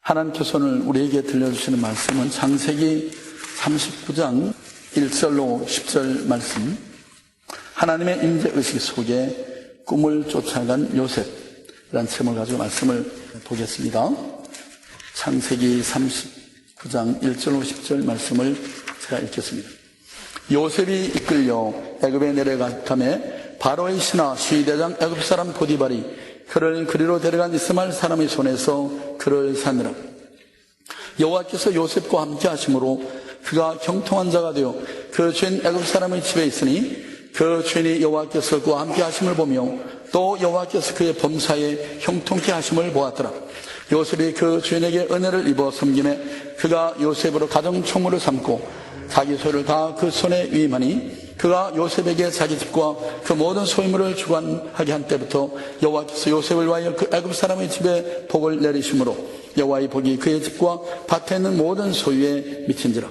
하나님께서 오늘 우리에게 들려주시는 말씀은 창세기 39장 1절로 10절 말씀. 하나님의 임재의식 속에 꿈을 쫓아간 요셉이라는 제목을 가지고 말씀을 보겠습니다. 창세기 39장 1절로 10절 말씀을 제가 읽겠습니다. 요셉이 이끌려 애굽에 내려가매 바로의 신하 시대장 애굽 사람 보디발이 그를 그리로 데려간 이스마엘 사람의 손에서 그를 사느라. 여호와께서 요셉과 함께 하심으로 그가 경통한 자가 되어 그 주인 애굽 사람의 집에 있으니 그 주인이 여호와께서 그와 함께 하심을 보며 또 여호와께서 그의 범사에 형통케 하심을 보았더라. 요셉이 그 주인에게 은혜를 입어 섬김에 그가 요셉으로 가정 총무를 삼고 자기 소유를 다 그 손에 위임하니 그가 요셉에게 자기 집과 그 모든 소유물을 주관하게 한 때부터 여호와께서 요셉을 위하여 그 애굽 사람의 집에 복을 내리심으로 여호와의 복이 그의 집과 밭에 있는 모든 소유에 미친지라.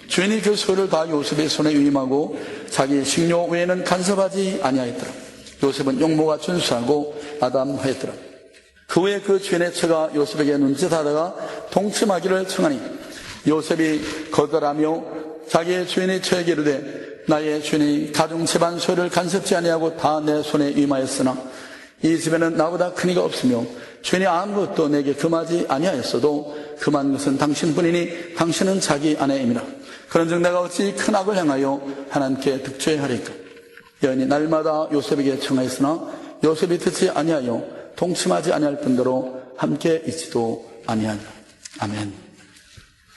주인이 그 소유를 다 요셉의 손에 위임하고 자기 식료 외에는 간섭하지 아니하였더라. 요셉은 용모가 준수하고 아담하였더라. 그 후에 그 주인의 처가 요셉에게 눈짓하다가 동침하기를 청하니 요셉이 거절하며 자기의 주인의 처에게 이르되 나의 주인이 가중 집안 소유를 간섭지 아니하고 다 내 손에 임하였으나 이 집에는 나보다 큰 이가 없으며 주인이 아무것도 내게 금하지 아니하였어도 금한 것은 당신뿐이니 당신은 자기 아내임이라. 그런즉 내가 어찌 큰 악을 행하여 하나님께 득죄하리까. 여인이 날마다 요셉에게 청하였으나 요셉이 듣지 아니하여 동침하지 아니할 뿐더러 함께 있지도 아니하니라. 아멘.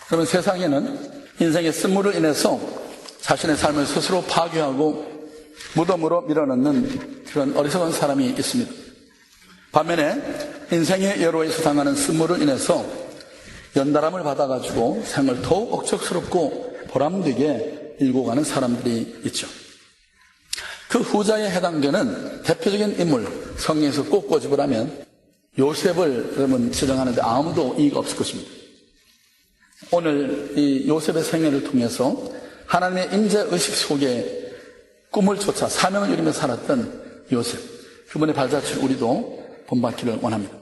그러면 세상에는 인생의 쓴물을 인해서 자신의 삶을 스스로 파괴하고 무덤으로 밀어넣는 그런 어리석은 사람이 있습니다. 반면에 인생의 여로에서 당하는 쓴물을 인해서 연달함을 받아가지고 생을 더욱 억척스럽고 보람되게 일궈가는 사람들이 있죠. 그 후자에 해당되는 대표적인 인물, 성경에서 꼭 꼬집을 하면 요셉을 여러분 지정하는데 아무도 이의가 없을 것입니다. 오늘 이 요셉의 생애를 통해서 하나님의 임재의식 속에 꿈을 쫓아 사명을 이루며 살았던 요셉, 그분의 발자취를 우리도 본받기를 원합니다.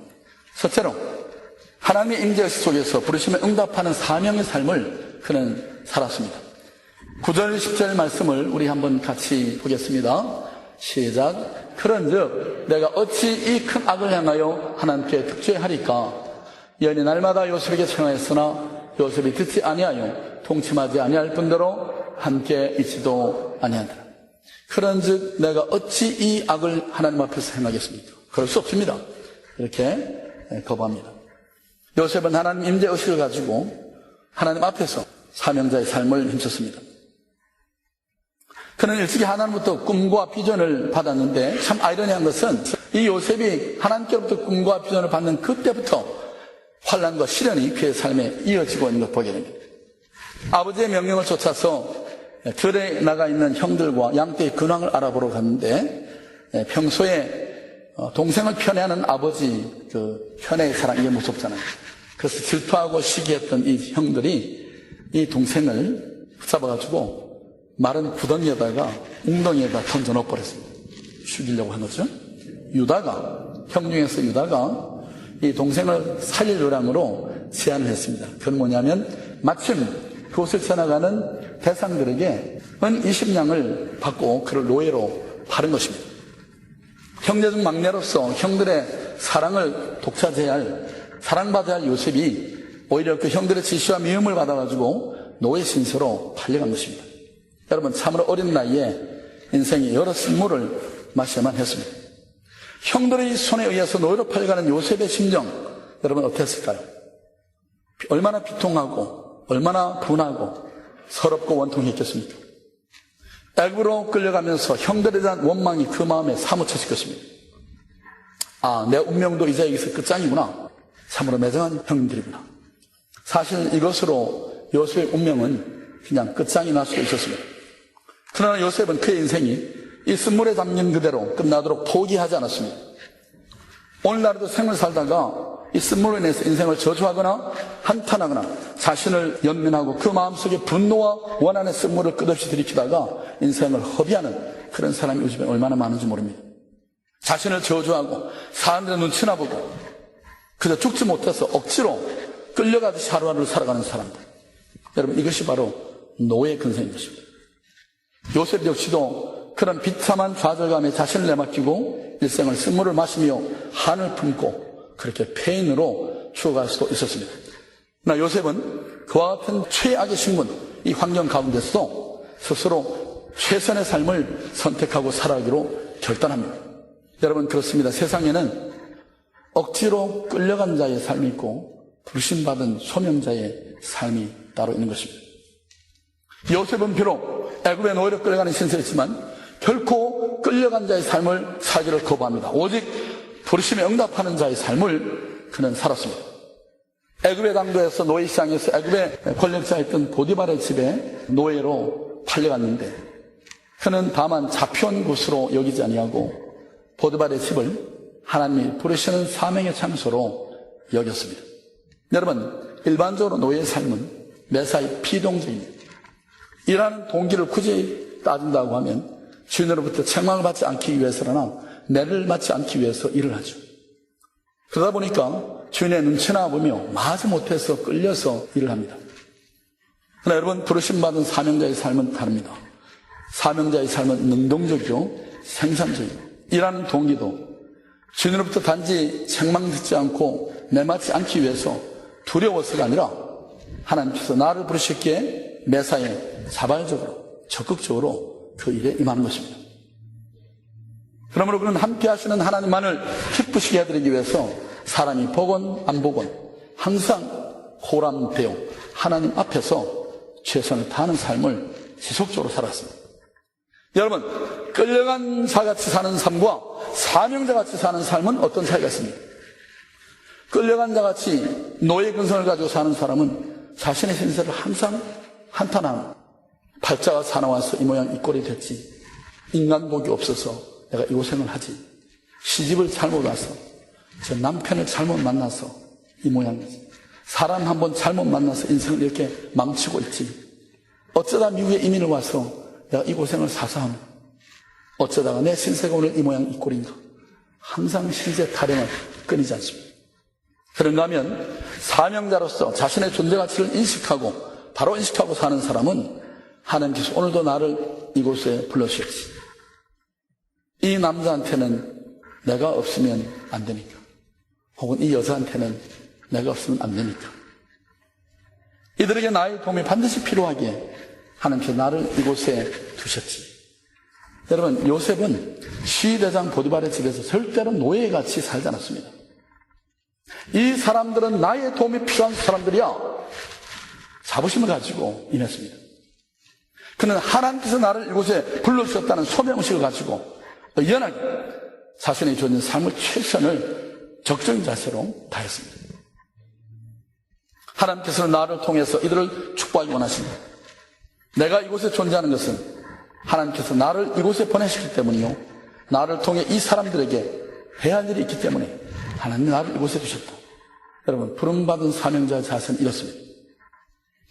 첫째로 하나님의 임재의식 속에서 부르심에 응답하는 사명의 삶을 그는 살았습니다. 9절 10절 말씀을 우리 한번 같이 보겠습니다. 시작. 그런즉 내가 어찌 이 큰 악을 향하여 하나님께 득죄하리까. 여인이 날마다 요셉에게 청하였으나 요셉이 듣지 아니하여 통침하지 아니할 뿐더러 함께 있지도 아니하더라. 그런즉 내가 어찌 이 악을 하나님 앞에서 행하겠습니까? 그럴 수 없습니다. 이렇게 거부합니다. 요셉은 하나님 임재의식을 가지고 하나님 앞에서 사명자의 삶을 힘썼습니다. 그는 일찍이 하나님부터 꿈과 비전을 받았는데 참 아이러니한 것은 이 요셉이 하나님께로부터 꿈과 비전을 받는 그때부터 환난과 시련이 그의 삶에 이어지고 있는 걸 보게 됩니다. 아버지의 명령을 쫓아서 들에 나가 있는 형들과 양떼의 근황을 알아보러 갔는데 평소에 동생을 편애하는 아버지 그 편애의 사랑, 이게 무섭잖아요. 그래서 질투하고 시기했던 이 형들이 이 동생을 붙잡아가지고 마른 구덩이에다가 웅덩이에다 던져 넣어버렸습니다. 죽이려고 한 거죠. 유다가, 형 중에서 유다가 이 동생을 살릴 요량으로 제안을 했습니다. 그건 뭐냐면 마침 그곳을 지나가는 대상들에게 은 20냥을 받고 그를 노예로 파는 것입니다. 형제 중 막내로서 형들의 사랑을 독차지해야 할, 사랑받아야 할 요셉이 오히려 그 형들의 지시와 미움을 받아가지고 노예 신세로 팔려간 것입니다. 여러분, 참으로 어린 나이에 인생의 여러 쓴물을 마셔야만 했습니다. 형들의 손에 의해서 노예로 팔려가는 요셉의 심정, 여러분 어땠을까요? 얼마나 비통하고 얼마나 분하고 서럽고 원통했겠습니까? 애굽으로 끌려가면서 형들에 대한 원망이 그 마음에 사무쳤을 것입니다. 아, 내 운명도 이제 여기서 끝장이구나. 참으로 매정한 형님들이구나. 사실 이것으로 요셉의 운명은 그냥 끝장이 날 수도 있었습니다. 그러나 요셉은 그의 인생이 이 쓴물에 담긴 그대로 끝나도록 포기하지 않았습니다. 오늘날에도 생을 살다가 이 쓴물로 인해서 인생을 저주하거나 한탄하거나 자신을 연민하고 그 마음속에 분노와 원한의 쓴물을 끝없이 들이키다가 인생을 허비하는 그런 사람이 요즘에 얼마나 많은지 모릅니다. 자신을 저주하고 사람들의 눈치나 보고 그저 죽지 못해서 억지로 끌려가듯이 하루하루를 살아가는 사람들. 여러분, 이것이 바로 노예 근성인 것입니다. 요셉 역시도 그런 비참한 좌절감에 자신을 내맡기고 일생을 쓴물을 마시며 한을 품고 그렇게 폐인으로 죽어갈 수도 있었습니다. 그러나 요셉은 그와 같은 최악의 신분, 이 환경 가운데서도 스스로 최선의 삶을 선택하고 살아가기로 결단합니다. 여러분, 그렇습니다. 세상에는 억지로 끌려간 자의 삶이 있고 부르심받은 소명자의 삶이 따로 있는 것입니다. 요셉은 비록 애굽의 노예로 끌려가는 신세였지만 결코 끌려간 자의 삶을 살기를 거부합니다. 오직 부르심에 응답하는 자의 삶을 그는 살았습니다. 애굽의 당도에서 노예 시장에서 애굽의 권력자였던 보디발의 집에 노예로 팔려갔는데 그는 다만 잡혀온 곳으로 여기지 아니하고 보디발의 집을 하나님이 부르시는 사명의 장소로 여겼습니다. 여러분, 일반적으로 노예의 삶은 매사에 피동적입니다. 일하는 동기를 굳이 따진다고 하면 주인으로부터 책망을 받지 않기 위해서나 매를 받지 않기 위해서 일을 하죠. 그러다 보니까 주인의 눈치나 보며 마지 못해서 끌려서 일을 합니다. 그러나 여러분, 부르심받은 사명자의 삶은 다릅니다. 사명자의 삶은 능동적이고 생산적이고 일하는 동기도 주인으로부터 단지 책망 듣지 않고 매맞지 않기 위해서 두려워서가 아니라 하나님께서 나를 부르셨기에 매사에 자발적으로 적극적으로 그 일에 임하는 것입니다. 그러므로 그는 함께 하시는 하나님만을 기쁘시게 해드리기 위해서 사람이 보건 안 보건 항상 호람되어 하나님 앞에서 최선을 다하는 삶을 지속적으로 살았습니다. 여러분, 끌려간 자같이 사는 삶과 사명자같이 사는 삶은 어떤 차이가 있습니까? 끌려간 자같이 노예 근성을 가지고 사는 사람은 자신의 신세를 항상 한탄하는, 팔자가 사나워서 이 모양 이 꼴이 됐지, 인간 복이 없어서 내가 이 고생을 하지, 시집을 잘못 와서 저 남편을 잘못 만나서 이 모양이지, 사람 한번 잘못 만나서 인생을 이렇게 망치고 있지, 어쩌다 미국에 이민을 와서 내가 이 고생을 사서 하면 어쩌다가 내 신세가 오늘 이 모양 이 꼴인가. 항상 신세 타령을 끊이지 않습니다. 그런가 하면 사명자로서 자신의 존재 가치를 인식하고 바로 인식하고 사는 사람은 하나님께서 오늘도 나를 이곳에 불러주셨지, 이 남자한테는 내가 없으면 안 되니까, 혹은 이 여자한테는 내가 없으면 안 되니까, 이들에게 나의 도움이 반드시 필요하기에 하나님께서 나를 이곳에 두셨지. 여러분, 요셉은 시대장 보디발의 집에서 절대로 노예같이 살지 않았습니다. 이 사람들은 나의 도움이 필요한 사람들이야. 자부심을 가지고 임했습니다. 그는 하나님께서 나를 이곳에 불러주셨다는 소명의식을 가지고 연하게 자신의 주어진 삶의 최선을 적정인 자세로 다했습니다. 하나님께서는 나를 통해서 이들을 축복하기 원하십니다. 내가 이곳에 존재하는 것은 하나님께서 나를 이곳에 보내셨기 때문이요, 나를 통해 이 사람들에게 해야 할 일이 있기 때문에 하나님이 나를 이곳에 두셨다. 여러분, 부름받은 사명자의 자세는 이렇습니다.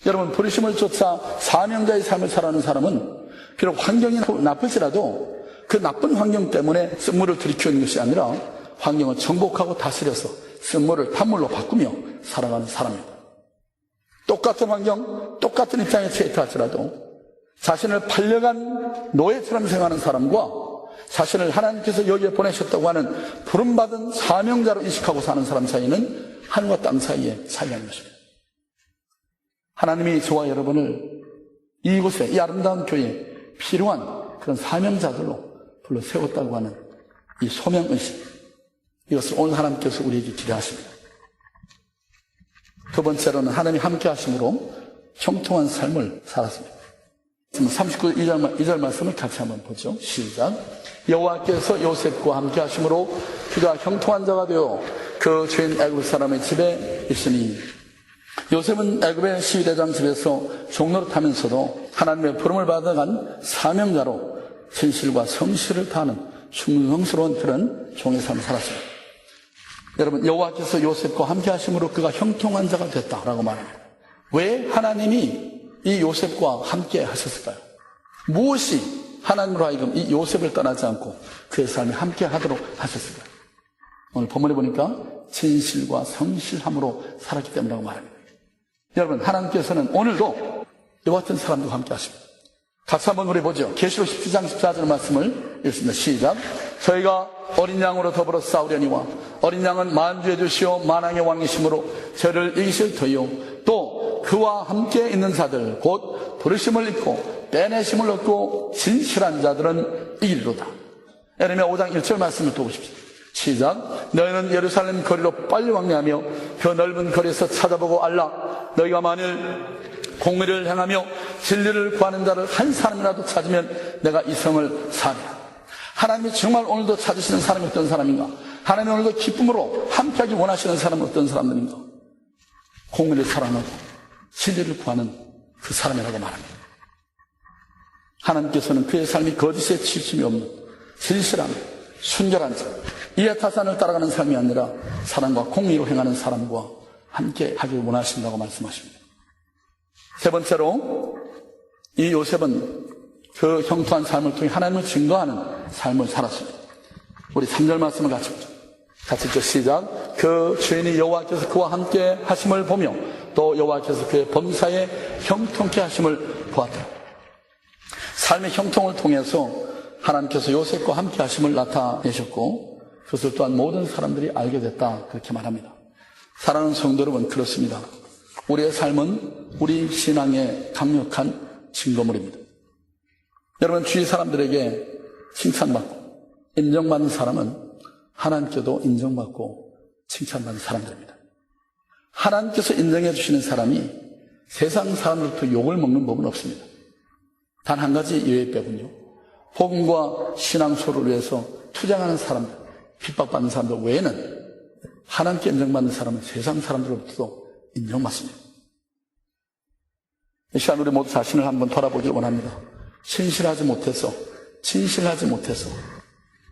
여러분, 부르심을 쫓아 사명자의 삶을 살아가는 사람은 비록 환경이 나쁠지라도 그 나쁜 환경 때문에 쓴물을 들이키우는 것이 아니라 환경을 정복하고 다스려서 쓴물을 탄물로 바꾸며 살아가는 사람입니다. 똑같은 환경, 똑같은 입장에 처했다 할지라도 자신을 팔려간 노예처럼 생각하는 사람과 자신을 하나님께서 여기에 보내셨다고 하는 부름받은 사명자로 인식하고 사는 사람 사이는 하늘과 땅 사이에 차이가 있는 것입니다. 하나님이 저와 여러분을 이곳에, 이 아름다운 교회에 필요한 그런 사명자들로 불러 세웠다고 하는 이 소명의식, 이것을 오늘 하나님께서 우리에게 기대하십니다. 두 번째로는 하나님이 함께 하심으로 형통한 삶을 살았습니다. 지금 39절 2절 말씀을 같이 한번 보죠. 시작. 여호와께서 요셉과 함께 하심으로 그가 형통한 자가 되어 그 죄인 애굽 사람의 집에 있으니, 요셉은 애굽의 시위대장 집에서 종노릇하면서도 하나님의 부름을 받아간 사명자로 진실과 성실을 다하는 충성스러운 그런 종의 삶을 살았습니다. 여러분, 여호와께서 요셉과 함께 하심으로 그가 형통한 자가 됐다라고 말합니다. 왜 하나님이 이 요셉과 함께 하셨을까요? 무엇이 하나님으로 하여금 이 요셉을 떠나지 않고 그의 삶에 함께 하도록 하셨을까요? 오늘 본문에 보니까 진실과 성실함으로 살았기 때문이라고 말합니다. 여러분, 하나님께서는 오늘도 이와 같은 사람들과 함께 하십니다. 같이 한번 우리 보죠. 계시록 17장 14절 말씀을 읽습니다. 시작. 저희가 어린 양으로 더불어 싸우려니와 어린 양은 만주의 주시오 만왕의 왕이심으로 저를 이기실 터이요 또 그와 함께 있는 자들 곧 부르심을 입고 빼내심을 얻고 진실한 자들은 이기리로다. 에레미야 5장 1절 말씀을 또 보십시오. 시작. 너희는 예루살렘 거리로 빨리 왕래하며 그 넓은 거리에서 찾아보고 알라. 너희가 만일 공의를 행하며 진리를 구하는 자를 한 사람이라도 찾으면 내가 이 성을 사하리라. 하나님이 정말 오늘도 찾으시는 사람이 어떤 사람인가? 하나님이 오늘도 기쁨으로 함께하기 원하시는 사람은 어떤 사람들인가? 공의를 사랑하고 진리를 구하는 그 사람이라고 말합니다. 하나님께서는 그의 삶이 거짓에 치우침이 없는 진실한 순결한 자, 이해타산을 따라가는 삶이 아니라 사랑과 공의로 행하는 사람과 함께 하길 원하신다고 말씀하십니다. 세 번째로 이 요셉은 그 형통한 삶을 통해 하나님을 증거하는 삶을 살았습니다. 우리 3절 말씀을 같이 보죠. 같이 읽죠. 시작. 그 주인이 여호와께서 그와 함께 하심을 보며 또 여호와께서 그의 범사에 형통케 하심을 보았다. 삶의 형통을 통해서 하나님께서 요셉과 함께 하심을 나타내셨고 그것을 또한 모든 사람들이 알게 됐다. 그렇게 말합니다. 사랑하는 성도 여러분, 그렇습니다. 우리의 삶은 우리 신앙의 강력한 증거물입니다. 여러분, 주위 사람들에게 칭찬받고 인정받는 사람은 하나님께도 인정받고 칭찬받는 사람들입니다. 하나님께서 인정해 주시는 사람이 세상 사람들부터 욕을 먹는 법은 없습니다. 단 한 가지 예외 빼군요. 복음과 신앙소를 위해서 투쟁하는 사람들, 핍박받는 사람들 외에는 하나님께 인정받는 사람은 세상 사람들로부터도 인정받습니다. 이 시간 우리 모두 자신을 한번 돌아보길 원합니다. 진실하지 못해서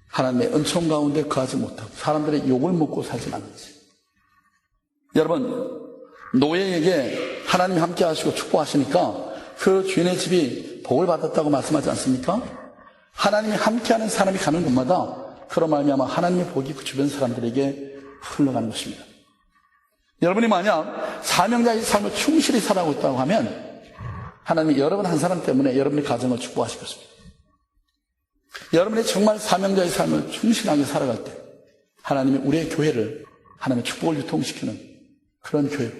하나님의 은총 가운데 거하지 못하고 사람들의 욕을 먹고 살진 않는지. 여러분, 노예에게 하나님이 함께 하시고 축복하시니까 그 주인의 집이 복을 받았다고 말씀하지 않습니까? 하나님이 함께하는 사람이 가는 곳마다 그로 말미암아 하나님의 복이 그 주변 사람들에게 흘러가는 것입니다. 여러분이 만약 사명자의 삶을 충실히 살아가고 있다고 하면 하나님이 여러분 한 사람 때문에 여러분의 가정을 축복하실 것입니다. 여러분이 정말 사명자의 삶을 충실하게 살아갈 때 하나님이 우리의 교회를 하나님의 축복을 유통시키는 그런 교회,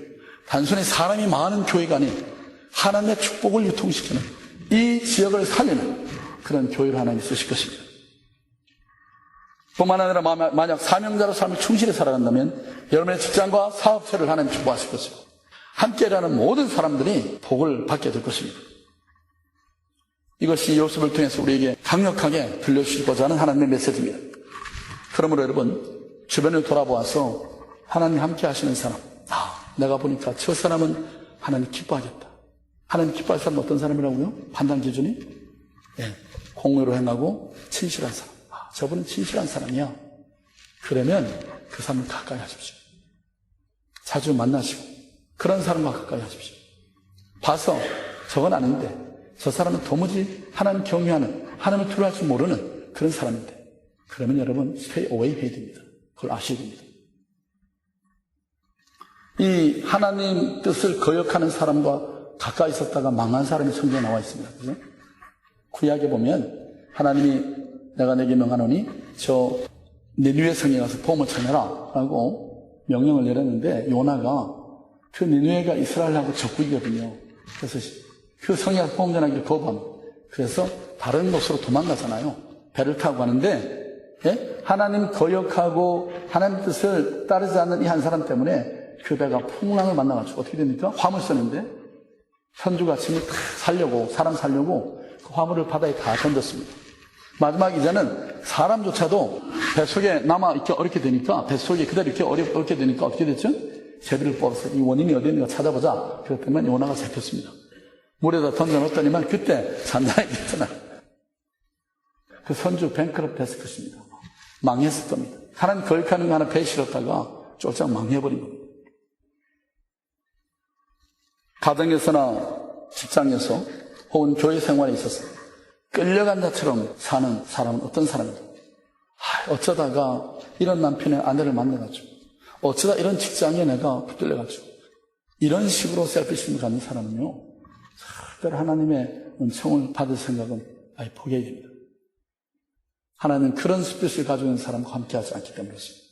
단순히 사람이 많은 교회가 아닌 하나님의 축복을 유통시키는 이 지역을 살리는 그런 교회를 하나님이 쓰실 것입니다. 뿐만 아니라 만약 사명자로 삶을 충실히 살아간다면 여러분의 직장과 사업체를 하나님 축복하실 것이고 함께 일하는 모든 사람들이 복을 받게 될 것입니다. 이것이 요셉을 통해서 우리에게 강력하게 들려주시고자 하는 하나님의 메시지입니다. 그러므로 여러분, 주변을 돌아보아서 하나님 함께 하시는 사람, 내가 보니까 저 사람은 하나님 기뻐하겠다. 하나님 기뻐할 사람은 어떤 사람이라고요? 판단 기준이? 공의로 행하고 진실한 사람. 저분은 진실한 사람이야. 그러면 그 사람을 가까이 하십시오. 자주 만나시고 그런 사람과 가까이 하십시오. 봐서 저건 아닌데 저 사람은 도무지 하나님 경외하는, 하나님을 두려워할 줄 모르는 그런 사람인데 그러면 여러분 stay away 해야 됩니다. 그걸 아셔야 됩니다. 이 하나님 뜻을 거역하는 사람과 가까이 있었다가 망한 사람이 성경에 나와 있습니다. 그죠? 구약에 보면 하나님이 내가 내게 명하노니 저 니느웨 성에 가서 보험을 쳐내라 라고 명령을 내렸는데 요나가 그 니느웨가 이스라엘하고 적국이거든요. 그래서 그 성에 가서 보험 전하기를 거부합니다. 그래서 다른 곳으로 도망가잖아요. 배를 타고 가는데 하나님 거역하고 하나님 뜻을 따르지 않는 이 한 사람 때문에 그 배가 풍랑을 만나가지고 어떻게 됩니까? 화물 쓰는데 현주가 짐을 살려고 사람 살려고 그 화물을 바다에 다 던졌습니다. 마지막 이제는 사람조차도 뱃속에 남아 이렇게 어렵게 되니까 뱃속에 그대로 이렇게 어렵게 되니까 어떻게 됐죠? 제비를 뽑아서 이 원인이 어디 있는가 찾아보자. 그랬더니 요나가 잡혔습니다. 물에다 던져놓았더니만 그때 잔잔하게 됐잖아. 그 선주 뱅크럽트 됐을 것입니다. 망했을 겁니다. 하나님 거역하는 거 하나 배에 실었다가 쫄짝 망해버린 겁니다. 가정에서나 직장에서 혹은 교회 생활에 있어서 끌려간 자처럼 사는 사람은 어떤 사람인가? 어쩌다가 이런 남편의 아내를 만나가지고 어쩌다 이런 직장에 내가 붙들려가지고 이런 식으로 셀피심을 갖는 사람은요, 특별히 하나님의 은총을 받을 생각은 아예 포기해야 됩니다. 하나님은 그런 스피릿을 가지고 있는 사람과 함께하지 않기 때문에 그렇습니다.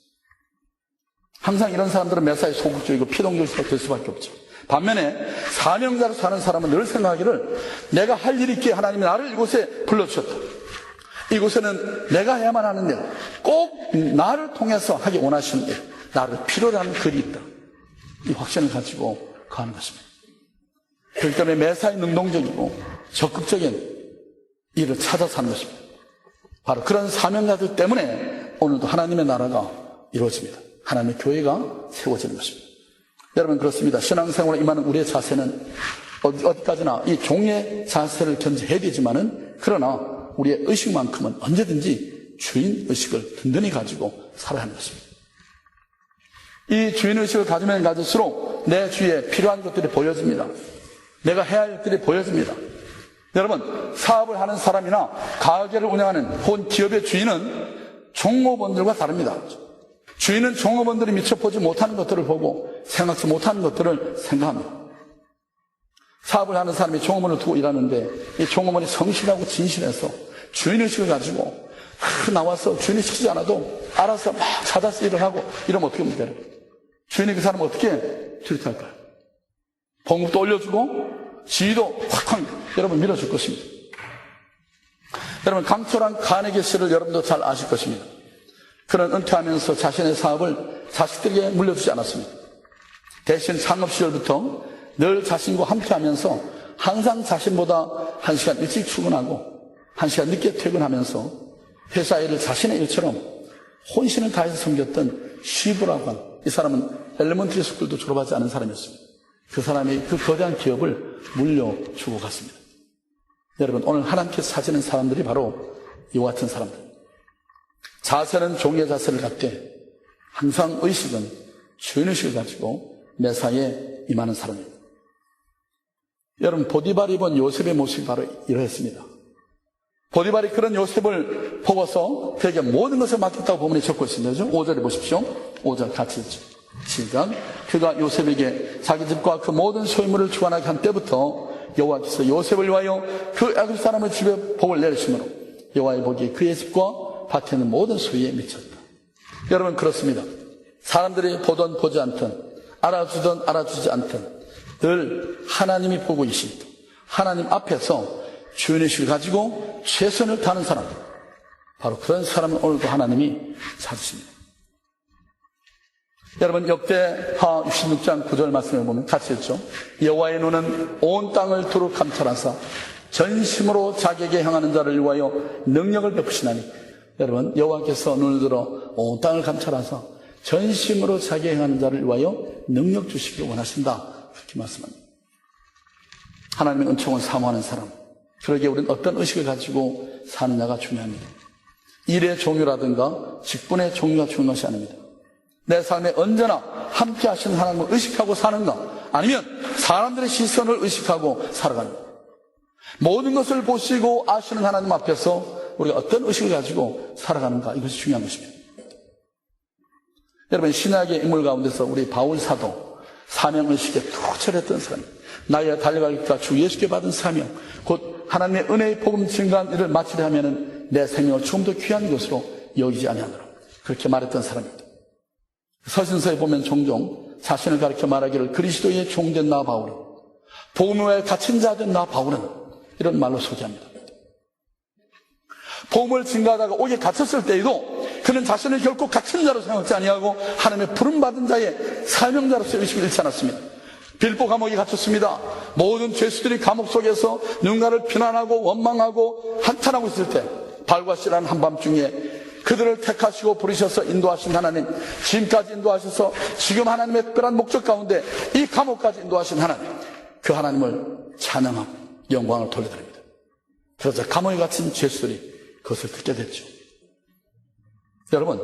항상 이런 사람들은 매사에 소극적이고 피동적일 수밖에 없죠. 반면에 사명자로 사는 사람은 늘 생각하기를 내가 할 일이 있기에 하나님이 나를 이곳에 불러주셨다. 이곳에는 내가 해야만 하는 일, 꼭 나를 통해서 하기 원하시는 일, 나를 필요로 하는 글이 있다. 이 확신을 가지고 가는 것입니다. 그렇기 때문에 매사에 능동적이고 적극적인 일을 찾아서 하는 것입니다. 바로 그런 사명자들 때문에 오늘도 하나님의 나라가 이루어집니다. 하나님의 교회가 세워지는 것입니다. 여러분, 그렇습니다. 신앙생활에 임하는 우리의 자세는 어디까지나 이 종의 자세를 견지해야 되지만은, 그러나 우리의 의식만큼은 언제든지 주인 의식을 든든히 가지고 살아야 하는 것입니다. 이 주인 의식을 가지면 가질수록 내 주위에 필요한 것들이 보여집니다. 내가 해야 할 일들이 보여집니다. 여러분, 사업을 하는 사람이나 가게를 운영하는 혹은 기업의 주인은 종업원들과 다릅니다. 주인은 종업원들이 미처 보지 못하는 것들을 보고 생각지 못하는 것들을 생각합니다. 사업을 하는 사람이 종업원을 두고 일하는데 이 종업원이 성실하고 진실해서 주인의식을 가지고 나와서 주인이 시키지 않아도 알아서 막 찾아서 일을 하고 이러면 어떻게 하면 돼요? 주인이 그 사람을 어떻게 트리트할까요? 봉급도 올려주고 지위도 확 여러분 밀어줄 것입니다. 여러분, 강철한 카네기 씨를 여러분도 잘 아실 것입니다. 그는 은퇴하면서 자신의 사업을 자식들에게 물려주지 않았습니다. 대신 창업 시절부터 늘 자신과 함께하면서 항상 자신보다 1시간 일찍 출근하고 1시간 늦게 퇴근하면서 회사 일을 자신의 일처럼 혼신을 다해서 섬겼던 쉬브라고 한, 이 사람은 엘레먼트리 스쿨도 졸업하지 않은 사람이었습니다. 그 사람이 그 거대한 기업을 물려주고 갔습니다. 여러분, 오늘 하나님께서 찾는 사람들이 바로 이와 같은 사람들. 자세는 종의 자세를 갖되 항상 의식은 주인의식을 가지고 매사에 임하는 사람입니다. 여러분, 보디발이 본 요셉의 모습이 바로 이러했습니다. 보디발이 그런 요셉을 보고서 그에게 모든 것을 맡겼다고 본문에 적고 있습니다. 5절에 보십시오. 5절 같이 읽죠. 시작. 그가 요셉에게 자기 집과 그 모든 소유물을 주관하게 한 때부터 여호와께서 요셉을 위하여 그 애굽 사람의 집에 복을 내리심으로 여호와의 복이 그의 집과 밭에 있는 모든 소유에 미쳤다. 여러분, 그렇습니다. 사람들이 보든 보지 않든 알아주든 알아주지 않든 늘 하나님이 보고 계십니다. 하나님 앞에서 주인의식을 가지고 최선을 다하는 사람, 바로 그런 사람은 오늘도 하나님이 찾으십니다. 여러분, 역대하 66장 9절 말씀을 보면 같이 읽죠. 여호와의 눈은 온 땅을 두루 감찰하사 전심으로 자기에게 향하는 자를 위하여 능력을 베푸시나니, 여러분, 여호와께서 눈을 들어 온 땅을 감찰하사 전심으로 자기에게 향하는 자를 위하여 능력 주시기를 원하신다, 그렇게 말씀합니다. 하나님의 은총을 사모하는 사람, 그러기에 우리는 어떤 의식을 가지고 사느냐가 중요합니다. 일의 종류라든가 직분의 종류가 중요한 것이 아닙니다. 내 삶에 언제나 함께 하시는 하나님을 의식하고 사는가, 아니면 사람들의 시선을 의식하고 살아가는가. 모든 것을 보시고 아시는 하나님 앞에서 우리가 어떤 의식을 가지고 살아가는가, 이것이 중요한 것입니다. 여러분, 신약의 인물 가운데서 우리 바울 사도 사명의식에 툭 철했던 사람, 나의 달려갈 길과 주 예수께 받은 사명, 곧 하나님의 은혜의 복음 증가한 일을 마치려 하면은 내 생명을 조금 더 귀한 것으로 여기지 아니하노라, 그렇게 말했던 사람입니다. 서신서에 보면 종종 자신을 가리켜 말하기를 그리스도의 종된 나 바울은, 복음에 갇힌 자 된 나 바울은, 이런 말로 소개합니다. 복음을 증거하다가 옥에 갇혔을 때에도 그는 자신을 결코 갇힌 자로 생각하지 아니하고 하나님의 부름받은 자의 사명자로서 의식을 잃지 않았습니다. 빌보 감옥에 갇혔습니다. 모든 죄수들이 감옥 속에서 누군가를 비난하고 원망하고 한탄하고 있을 때 발과 씨라는 한밤중에 그들을 택하시고 부르셔서 인도하신 하나님, 지금까지 인도하셔서 지금 하나님의 특별한 목적 가운데 이 감옥까지 인도하신 하나님, 그 하나님을 찬양하고 영광을 돌려드립니다. 그래서 감옥에 갇힌 죄수들이 그것을 듣게 됐죠. 여러분,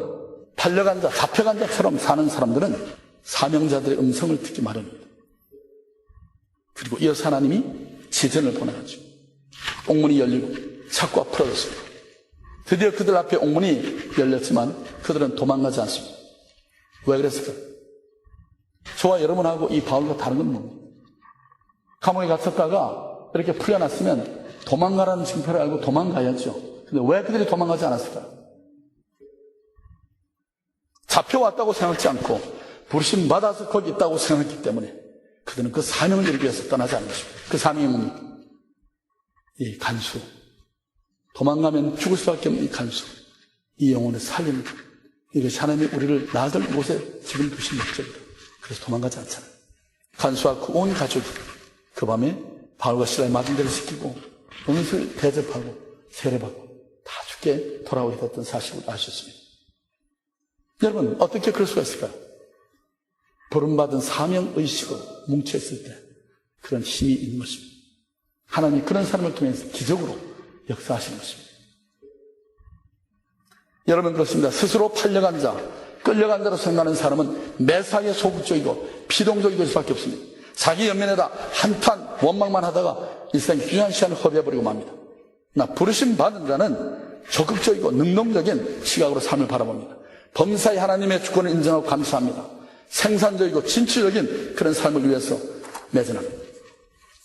팔려간 자, 잡혀간 자처럼 사는 사람들은 사명자들의 음성을 듣기 마련입니다. 그리고 이어서 하나님이 지전을 보내가지고 옥문이 열리고 창고가 풀어졌습니다. 드디어 그들 앞에 옥문이 열렸지만 그들은 도망가지 않습니다. 왜 그랬을까요? 저와 여러분하고 이 바울과 다른 건 뭡니까? 감옥에 갇혔다가 이렇게 풀려났으면 도망가라는 징표를 알고 도망가야죠. 근데 왜 그들이 도망가지 않았을까요? 잡혀왔다고 생각지 않고 부르심 받아서 거기 있다고 생각했기 때문에 그들은 그 사명을 이루기 위해서 떠나지 않는 것입니다. 그 사명이 뭡니까? 이 간수. 도망가면 죽을 수밖에 없는 이 간수. 이 영혼을 살리는 것. 이것이 하나님이 우리를 놔둘 곳에 지금 두신 목적이다. 그래서 도망가지 않잖아요. 간수와 그 온 가족이 그 밤에 바울과 실라의 맞은 데를 시키고 은술 대접하고 세례받고 다 죽게 돌아오게 됐던 사실을 아셨습니다. 여러분, 어떻게 그럴 수가 있을까요? 부름받은 사명의식으로 뭉쳐있을 때 그런 힘이 있는 것입니다. 하나님이 그런 사람을 통해서 기적으로 역사하시는 것입니다. 여러분, 그렇습니다. 스스로 팔려간 자, 끌려간 자로 생각하는 사람은 매사에 소극적이고 비동적일 수밖에 없습니다. 자기 연면에다 한탄 원망만 하다가 일생 귀한 시간을 허비해버리고 맙니다. 나 부르심 받은 자는 적극적이고 능동적인 시각으로 삶을 바라봅니다. 범사에 하나님의 주권을 인정하고 감사합니다. 생산적이고 진취적인 그런 삶을 위해서 매진합니다.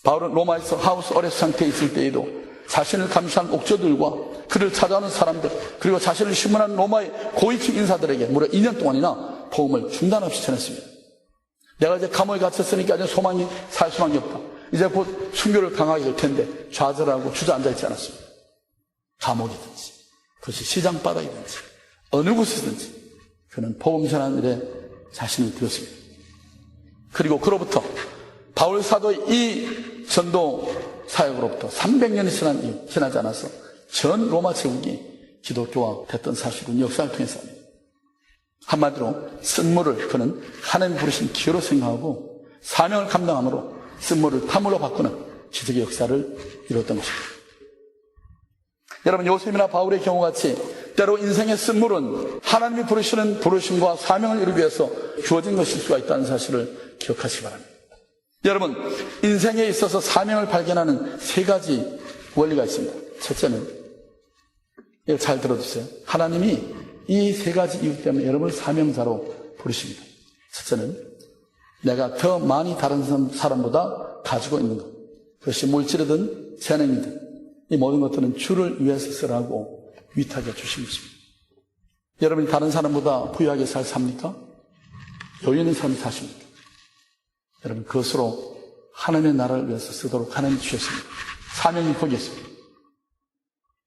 바울은 로마에서 하우스 어레스트 상태에 있을 때에도 자신을 감시한 옥저들과 그를 찾아오는 사람들, 그리고 자신을 신문한 로마의 고위층 인사들에게 무려 2년 동안이나 복음을 중단 없이 전했습니다. 내가 이제 감옥에 갇혔으니까 이제 살 소망이 없다. 이제 곧 순교를 강하게 될 텐데 좌절하고 주저앉아 있지 않았습니다. 감옥이든지 그것이 시장바닥이든지 어느 곳이든지 그는 복음 전하는 일에 자신을 들였습니다. 그리고 그로부터 바울 사도의 이 전도 사역으로부터 300년이 지나지 않아서 전 로마 제국이 기독교화 됐던 사실은 역사를 통해서 합니다. 한마디로 쓴물을 그는 하나님 부르신 기회로 생각하고 사명을 감당함으로 쓴물을 탐으로 바꾸는 기적의 역사를 이뤘던 것입니다. 여러분, 요셉이나 바울의 경우같이 때로 인생의 쓴물은 하나님이 부르시는 부르심과 사명을 이루기 위해서 주어진 것일 수가 있다는 사실을 기억하시기 바랍니다. 여러분, 인생에 있어서 사명을 발견하는 3가지 원리가 있습니다. 첫째는, 이걸 잘 들어주세요. 하나님이 이 3가지 이유 때문에 여러분을 사명자로 부르십니다. 첫째는, 내가 더 많이 다른 사람보다 가지고 있는 것. 그것이 물질이든 재능이든 이 모든 것들은 주를 위해서 쓰라고 위탁해 주신 것입니다. 여러분이 다른 사람보다 부유하게 삽니까? 여유 있는 삶을 사십니까? 여러분, 그것으로 하나님의 나라를 위해서 쓰도록 하나님이 주셨습니다. 사명이 거기에 있습니다.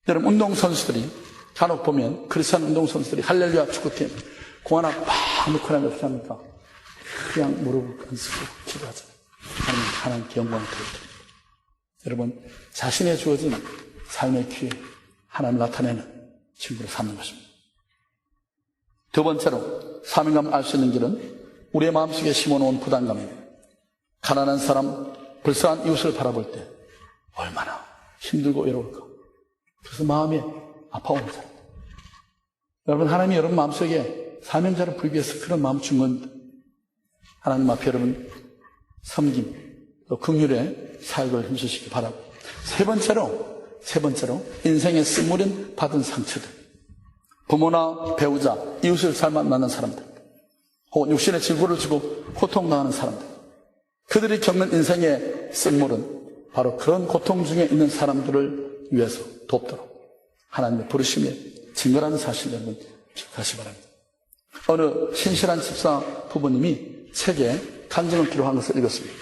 여러분, 운동선수들이 간혹 보면 크리스찬 운동선수들이 할렐루야 축구팀 공 하나 팍 넣고 나면 어떻게 합니까? 그냥 무릎을 꿇고 기도하잖아요. 하나님께 영광을 드립니다. 여러분, 자신의 주어진 삶의 기회 하나님을 나타내는 친구를 삼는 것입니다. 두 번째로 사명감을 알 수 있는 길은 우리의 마음속에 심어놓은 부담감입니다. 가난한 사람, 불쌍한 이웃을 바라볼 때 얼마나 힘들고 외로울까. 그래서 마음이 아파오는 사람. 여러분, 하나님이 여러분 마음속에 사명자를 부르기 위해서 그런 마음을 준 겁니다. 하나님 앞에 여러분 섬김, 또 긍휼의 사역을 힘쓰시기 바라고. 세 번째로 인생의 쓴물인 받은 상처들, 부모나 배우자, 이웃을 잘 만나는 사람들, 혹은 육신의 질고를 주고 고통당하는 사람들, 그들이 겪는 인생의 쓴물은 바로 그런 고통 중에 있는 사람들을 위해서 돕도록 하나님의 부르심에 증거라는 사실을 여러분 기억하시기 바랍니다. 어느 신실한 집사 부부님이 책에 간증을 기록한 것을 읽었습니다.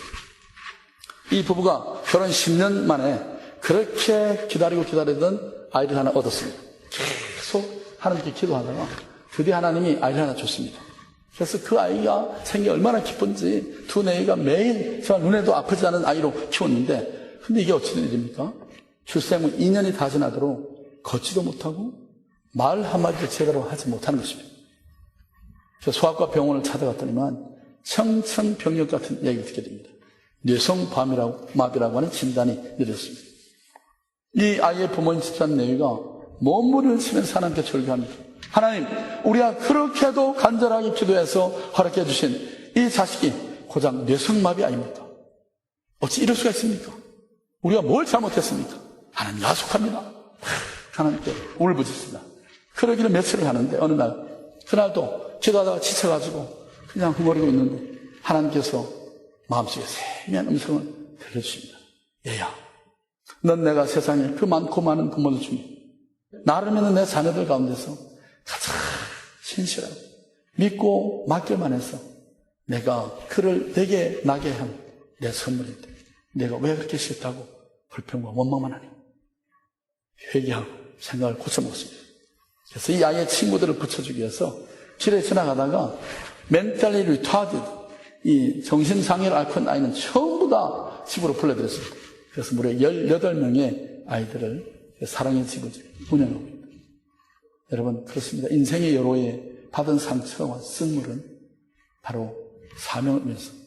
이 부부가 결혼 10년 만에 그렇게 기다리던 아이를 하나 얻었습니다. 계속 하나님께 기도하다가 드디어 하나님이 아이를 하나 줬습니다. 그래서 그 아이가 생기 얼마나 기쁜지 두 내이가 매일 정말 눈에도 아프지 않은 아이로 키웠는데, 근데 이게 어찌된 일입니까? 출생 후 2년이 다 지나도록 걷지도 못하고 말 한마디도 제대로 하지 못하는 것입니다. 그래서 소아과 병원을 찾아갔더니만 청천벽력 같은 얘기를 듣게 됩니다. 뇌성마비라고 하는 진단이 내렸습니다. 이 아이의 부모인 집사님 내위가 몸부림을 치면서 하나님께 절규합니다. 하나님, 우리가 그렇게도 간절하게 기도해서 허락해 주신 이 자식이 고작 뇌성마비 아닙니까? 어찌 이럴 수가 있습니까? 우리가 뭘 잘못했습니까? 하나님 야속합니다. 하나님께 울부짖습니다. 그러기를 며칠을 하는데 어느 날 그날도 기도하다가 지쳐가지고 그냥 흥얼거리고 있는데 하나님께서 마음속에 세미한 음성을 들려주십니다. 얘야, 넌 내가 세상에 그 많고 많은 부모들 중에 나를 믿는 내 자녀들 가운데서 가장 신실하고 믿고 맡길만 해서 내가 그를 내게 나게 한 내 선물인데 내가 왜 그렇게 싫다고 불평과 원망만 하니? 회개하고 생각을 고쳐먹었습니다. 그래서 이 아이의 친구들을 붙여주기 위해서 길에 지나가다가 멘탈리 리타디드, 이 정신장애를 앓고 있는 아이는 전부 다 집으로 불러들였습니다. 그래서 무려 18명의 아이들을 사랑의 집을 운영하고 있습니다. 여러분, 그렇습니다. 인생의 여로에 받은 상처와 쓴물은 바로 사명을 위해서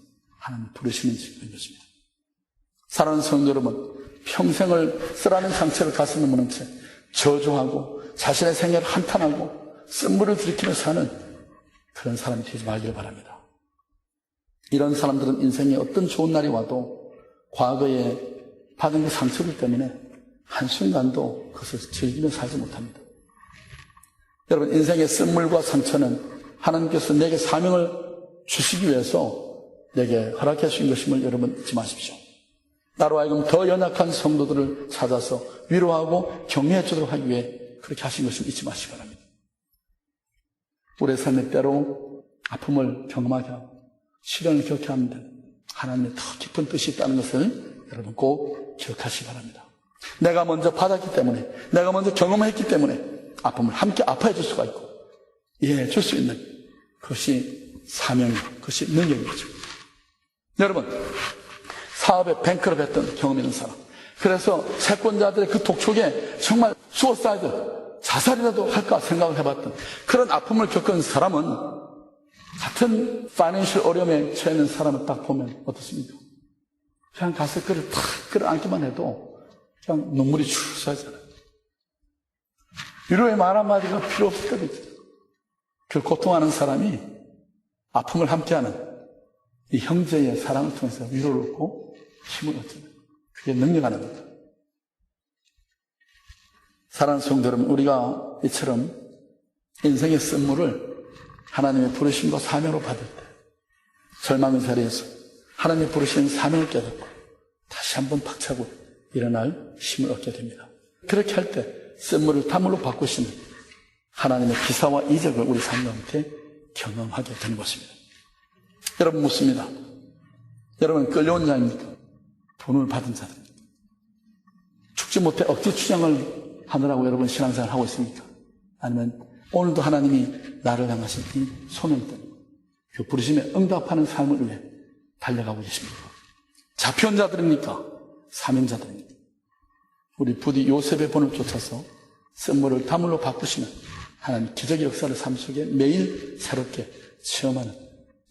하나님 부르시는 집인 것입니다. 사랑하는 성도 여러분, 평생을 쓰라는 상처를 가슴에 무는 채 저주하고 자신의 생애를 한탄하고 쓴물을 들이키며 사는 그런 사람이 되지 말기를 바랍니다. 이런 사람들은 인생에 어떤 좋은 날이 와도 과거에 받은 그 상처들 때문에 한순간도 그것을 즐기며 살지 못합니다. 여러분, 인생의 쓴물과 상처는 하나님께서 내게 사명을 주시기 위해서 내게 허락해 주신 것임을 여러분 잊지 마십시오. 나로 하여금 더 연약한 성도들을 찾아서 위로하고 격려해 주도록 하기 위해 그렇게 하신 것을 잊지 마시기 바랍니다. 우리의 삶의 때로 아픔을 경험하게 하고 시련을 겪게 하는데 하나님의 더 깊은 뜻이 있다는 것을 여러분 꼭 기억하시기 바랍니다. 내가 먼저 받았기 때문에, 내가 먼저 경험했기 때문에 아픔을 함께 아파해 줄 수가 있고 이해해 줄 수 있는 그것이 사명이고 그것이 능력이죠. 여러분, 사업에 뱅크럽 했던 경험 있는 사람, 그래서 채권자들의 그 독촉에 정말 수어사이드, 자살이라도 할까 생각을 해봤던 그런 아픔을 겪은 사람은 같은 파이낸셜 어려움에 처해 있는 사람을 딱 보면 어떻습니까? 그냥 가서 그를 탁 끌어안기만 해도 그냥 눈물이 줄줄 쏴잖아요. 위로의 말 한마디가 필요 없을 때도 있어요. 그 고통하는 사람이 아픔을 함께하는 이 형제의 사랑을 통해서 위로를 얻고 힘을 얻잖아요. 그게 능력 하나입니다. 사랑하는 성도 여러분, 우리가 이처럼 인생의 쓴물을 하나님의 부르심과 사명으로 받을 때 절망의 자리에서 하나님의 부르시는 사명을 깨닫고 다시 한번 박차고 일어날 힘을 얻게 됩니다. 그렇게 할 때 쓴물을 탐물로 바꾸시는 하나님의 기사와 이적을 우리 삶 가운데 경험하게 되는 것입니다. 여러분 묻습니다. 여러분 끌려온 자입니까? 돈을 받은 자입니까? 죽지 못해 억지 추장을 하느라고 여러분 신앙생활을 하고 있습니까? 아니면 오늘도 하나님이 나를 향하신 이 소명 때문에 그 부르심에 응답하는 삶을 위해 달려가고 계십니까? 잡혀온 자들입니까? 사명자들입니까? 우리 부디 요셉의 본을 쫓아서 쓴물을 다물로 바꾸시는 하나님 기적의 역사를 삶 속에 매일 새롭게 체험하는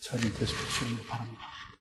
저를 되시길 바랍니다.